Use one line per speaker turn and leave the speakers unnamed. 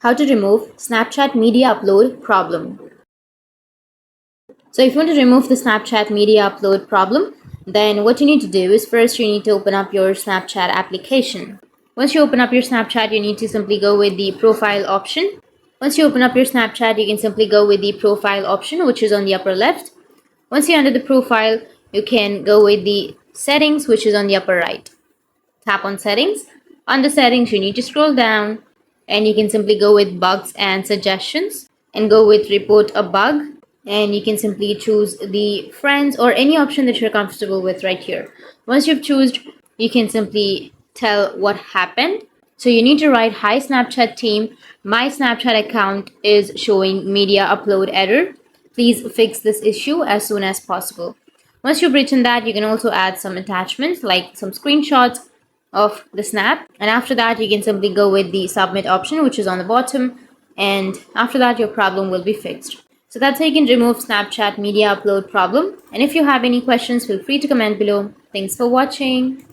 How to remove Snapchat media upload problem. So if you want to remove the Snapchat media upload problem, then what you need to do is first you need to open up your Snapchat application. Once you open up your Snapchat, you need to simply go with the profile option. Once you open up your Snapchat, you can simply go with the profile option, which is on the upper left. Once you're under the profile, you can go with the settings, which is on the upper right. Tap on settings. Under settings, you need to scroll down and you can simply go with bugs and suggestions and go with report a bug, and you can simply choose the friends or any option that you're comfortable with right here. Once you've chosen, you can simply tell what happened. So you need to write, hi Snapchat team, my Snapchat account is showing media upload error. Please fix this issue as soon as possible. Once you've written that, you can also add some attachments like some screenshots of the snap, and after that you can simply go with the submit option, which is on the bottom, and after that your problem will be fixed. So that's how you can remove Snapchat media upload problem, and if you have any questions, feel free to comment below. Thanks for watching.